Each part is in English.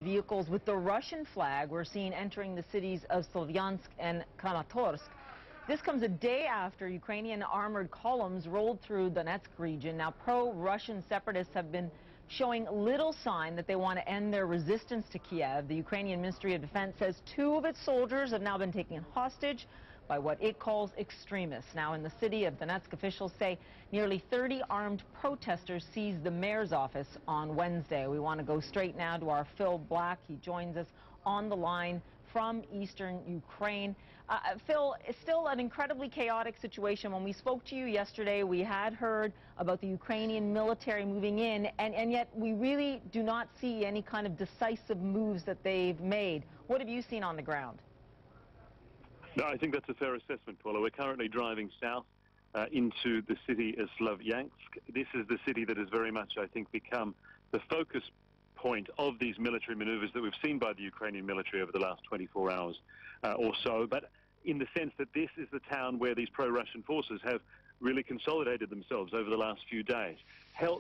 Vehicles with the Russian flag were seen entering the cities of Slovyansk and Kramatorsk. This comes a day after Ukrainian armored columns rolled through the Donetsk region. Now, pro-Russian separatists have been showing little sign that they want to end their resistance to Kiev. The Ukrainian Ministry of Defense says 2 of its soldiers have now been taken hostage by what it calls extremists. Now, in the city of Donetsk, officials say nearly 30 armed protesters seized the mayor's office on Wednesday. We want to go straight now to our Phil Black. He joins us on the line from eastern Ukraine. Phil, it's still an incredibly chaotic situation. When we spoke to you yesterday, we had heard about the Ukrainian military moving in, and yet we really do not see any kind of decisive moves that they've made. What have you seen on the ground? No, I think that's a fair assessment, Paula. We're currently driving south into the city of Slavyansk. This is the city that has very much, I think, become the focus point of these military maneuvers that we've seen by the Ukrainian military over the last 24 hours or so. But in the sense that this is the town where these pro-Russian forces have really consolidated themselves over the last few days.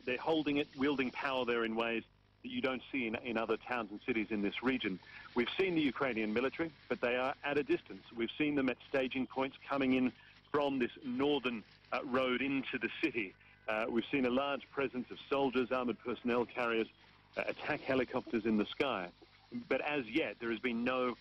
They're holding it, wielding power there in ways that you don't see in other towns and cities in this region. We've seen the Ukrainian military, but they are at a distance. We've seen them at staging points coming in from this northern road into the city. We've seen a large presence of soldiers, armoured personnel carriers, attack helicopters in the sky. But as yet, there has been no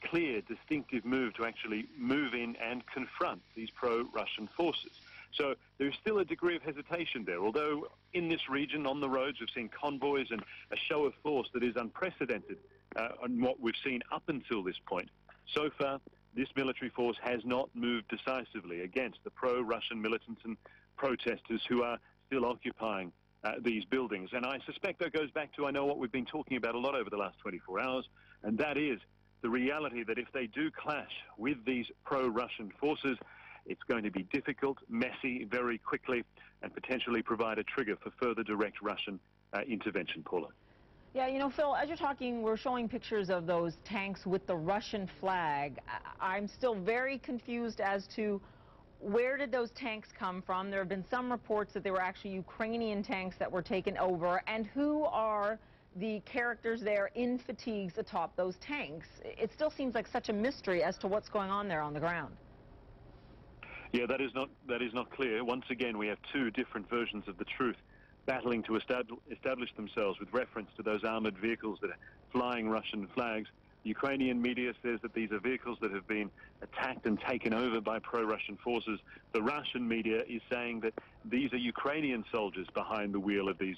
clear, distinctive move to actually move in and confront these pro-Russian forces. So there's still a degree of hesitation there, although in this region, on the roads, we've seen convoys and a show of force that is unprecedented on what we've seen up until this point. So far, this military force has not moved decisively against the pro-Russian militants and protesters who are still occupying these buildings. And I suspect that goes back to, I know, what we've been talking about a lot over the last 24 hours, and that is the reality that if they do clash with these pro-Russian forces, it's going to be difficult, messy, very quickly, and potentially provide a trigger for further direct Russian intervention, Paula. Yeah, you know, Phil, as you're talking, we're showing pictures of those tanks with the Russian flag. I'm still very confused as to where did those tanks come from. There have been some reports that they were actually Ukrainian tanks that were taken over. And who are the characters there in fatigues atop those tanks? It still seems like such a mystery as to what's going on there on the ground. Yeah, that is not clear. Once again, we have 2 different versions of the truth battling to establish themselves with reference to those armored vehicles that are flying Russian flags. Ukrainian media says that these are vehicles that have been attacked and taken over by pro-Russian forces. The Russian media is saying that these are Ukrainian soldiers behind the wheels of these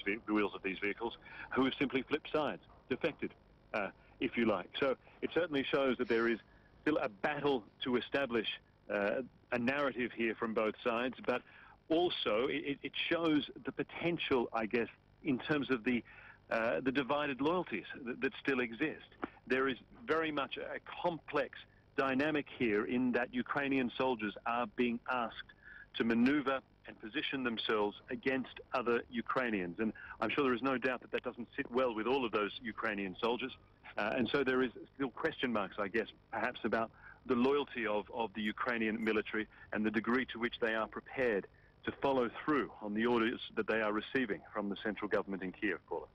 vehicles who have simply flipped sides, defected, if you like. So it certainly shows that there is still a battle to establish a narrative here from both sides, but also it shows the potential, I guess, in terms of the divided loyalties that still exist. There is very much a complex dynamic here in that Ukrainian soldiers are being asked to maneuver and position themselves against other Ukrainians. And I'm sure there is no doubt that that doesn't sit well with all of those Ukrainian soldiers. And so there is still question marks, I guess, perhaps about the loyalty of the Ukrainian military and the degree to which they are prepared to follow through on the orders that they are receiving from the central government in Kiev, Paula.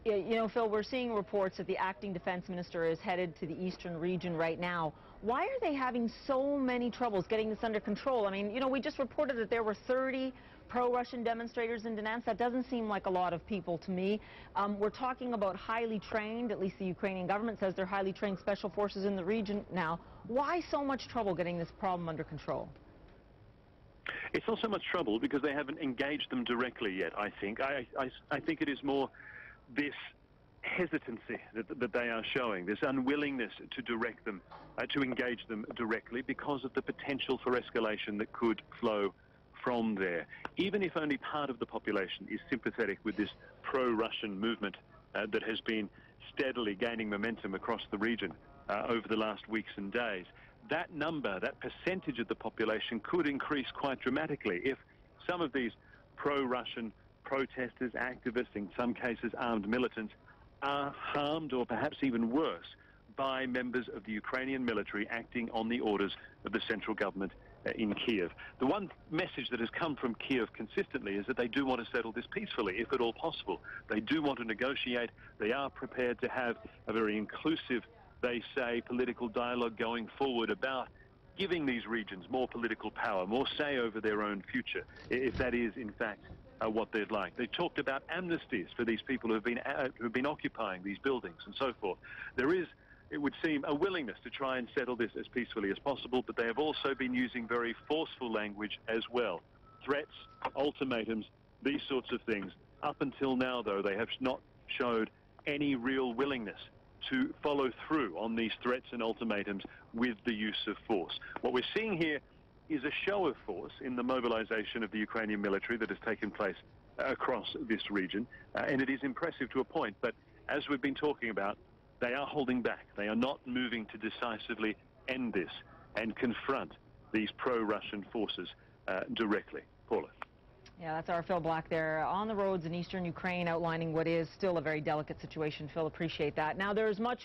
Yeah, you know, Phil, we're seeing reports that the acting defense minister is headed to the eastern region right now. Why are they having so many troubles getting this under control? I mean, you know, we just reported that there were 30 pro-Russian demonstrators in Donetsk. That doesn't seem like a lot of people to me. We're talking about highly trained, at least the Ukrainian government says they're highly trained special forces in the region now. Why so much trouble getting this problem under control? It's not so much trouble because they haven't engaged them directly yet, I think. I think it is more this hesitancy that they are showing, this unwillingness to direct them, to engage them directly because of the potential for escalation that could flow from there. Even if only part of the population is sympathetic with this pro-Russian movement that has been steadily gaining momentum across the region over the last weeks and days, that number, that percentage of the population could increase quite dramatically if some of these pro-Russian protesters, activists, in some cases armed militants, are harmed or perhaps even worse by members of the Ukrainian military acting on the orders of the central government in Kiev. The one message that has come from Kiev consistently is that they do want to settle this peacefully, if at all possible. They do want to negotiate. They are prepared to have a very inclusive, they say, political dialogue going forward about giving these regions more political power, more say over their own future, if that is, in fact, what they'd like. They talked about amnesties for these people who've been occupying these buildings and so forth. There is, it would seem, a willingness to try and settle this as peacefully as possible, but they have also been using very forceful language as well. Threats, ultimatums, these sorts of things. Up until now, though, they have not showed any real willingness to follow through on these threats and ultimatums with the use of force. What we're seeing here is a show of force in the mobilization of the Ukrainian military that has taken place across this region, and it is impressive to a point, but as we've been talking about, they are holding back. They are not moving to decisively end this and confront these pro-Russian forces directly. Paula. Yeah, that's our Phil Black there on the roads in eastern Ukraine, outlining what is still a very delicate situation. Phil, appreciate that. Now, there's much